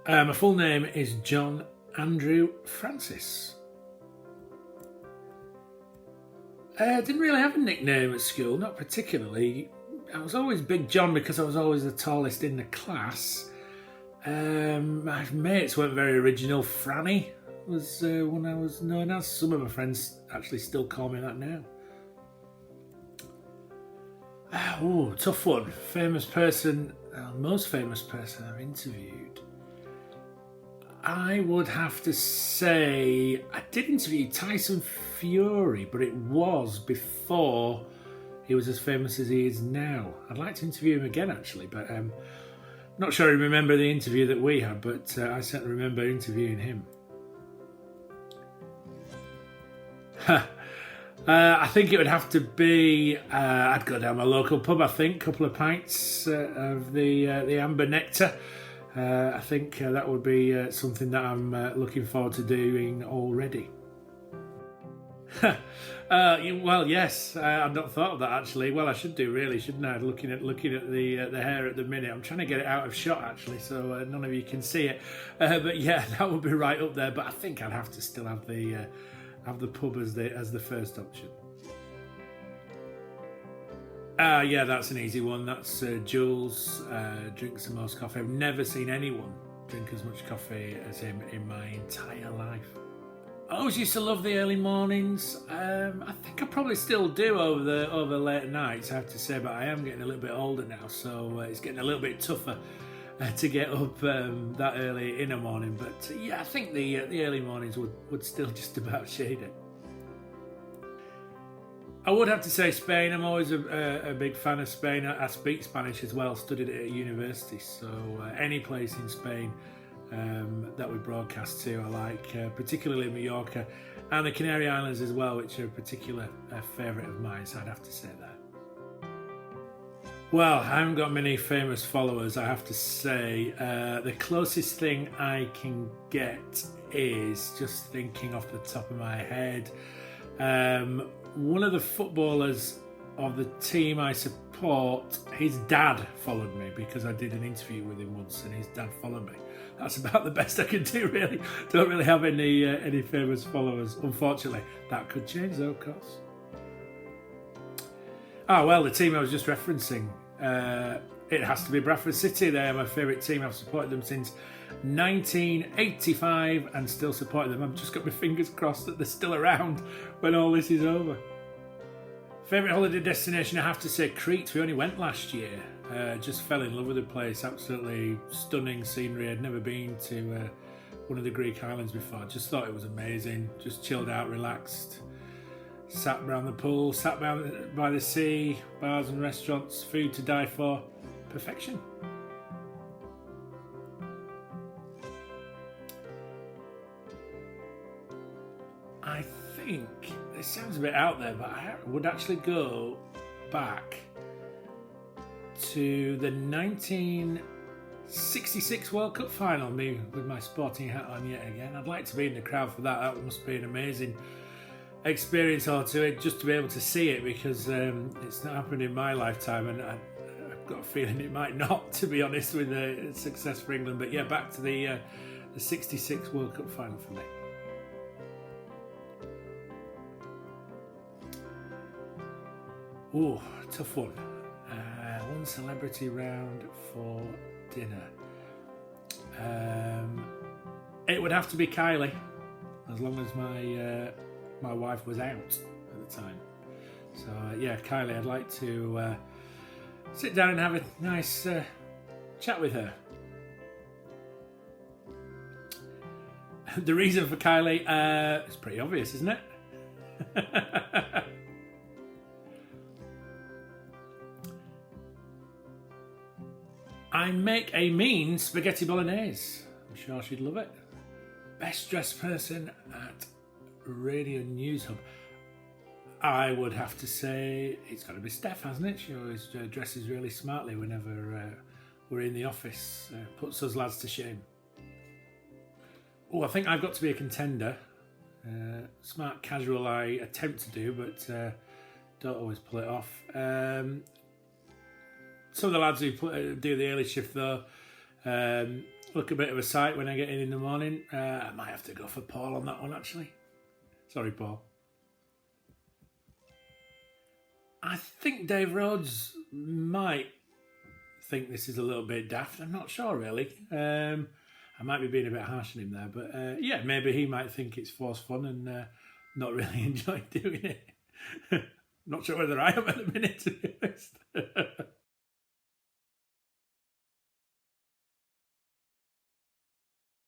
My full name is John Andrew Francis. I didn't really have a nickname at school, not particularly. I was always Big John because I was always the tallest in the class. My mates weren't very original. Franny was one I was known as. Some of my friends actually still call me that now. Tough one. Famous person, most famous person I've interviewed. I would have to say I did interview Tyson Fury, but it was before he was as famous as he is now. I'd like to interview him again, actually, but not sure I remember the interview that we had, but I certainly remember interviewing him. I think it would have to be, I'd go down my local pub, I think, couple of pints of the Amber Nectar. I think that would be something that I'm looking forward to doing already. Well, yes, I've not thought of that actually. Well, I should do really, shouldn't I? Looking at the hair at the minute. I'm trying to get it out of shot actually, so none of you can see it. But yeah, that would be right up there. But I think I'd have to still have the pub as the first option. Yeah, that's an easy one. That's Jules drinks the most coffee. I've never seen anyone drink as much coffee as him in my entire life. I always used to love the early mornings. I think I probably still do over the late nights, I have to say, but I am getting a little bit older now, so it's getting a little bit tougher to get up that early in the morning. But yeah, I think the early mornings would still just about shade it. I would have to say Spain. I'm always a big fan of Spain. I speak Spanish as well, studied it at university, so any place in Spain that we broadcast to I like, particularly Mallorca and the Canary Islands as well, which are a particular favourite of mine, so I'd have to say that. Well, I haven't got many famous followers, I have to say. The closest thing I can get is, just thinking off the top of my head, one of the footballers of the team I support, his dad followed me because I did an interview with him once and his dad followed me. That's about the best I can do, really. Don't really have any famous followers, unfortunately. That could change though, of course. Well, the team I was just referencing, it has to be Bradford City. They are my favourite team. I've supported them since 1985 and still support them. I've just got my fingers crossed that they're still around when all this is over. Favourite holiday destination, I have to say Crete. We only went last year. Just fell in love with the place. Absolutely stunning scenery. I'd never been to one of the Greek islands before. Just thought it was amazing. Just chilled out, relaxed. Sat around the pool, sat by the sea, bars and restaurants, food to die for. Perfection. I think, this sounds a bit out there, but I would actually go back to the 1966 World Cup final, me with my sporting hat on yet again. I'd like to be in the crowd for that. That must be an amazing experience just to be able to see it, because it's not happened in my lifetime, and I've got a feeling it might not, to be honest, with the success for England. But yeah, back to the 66 World Cup final for me. Tough one. One celebrity round for dinner. It would have to be Kylie, as long as my wife was out at the time. So yeah, Kylie, I'd like to sit down and have a nice chat with her. The reason for Kylie, it's pretty obvious, isn't it? I make a mean spaghetti bolognese. I'm sure she'd love it. Best dressed person at Radio News Hub. I would have to say it's got to be Steph, hasn't it? She always dresses really smartly whenever we're in the office. Puts us lads to shame. I think I've got to be a contender. Smart casual I attempt to do, but don't always pull it off. Some of the lads who do the early shift though, look a bit of a sight when I get in the morning. I might have to go for Paul on that one, actually. Sorry, Paul. I think Dave Rhodes might think this is a little bit daft. I'm not sure, really. I might be being a bit harsh on him there, but yeah, maybe he might think it's forced fun and not really enjoy doing it. Not sure whether I am at the minute, to be honest.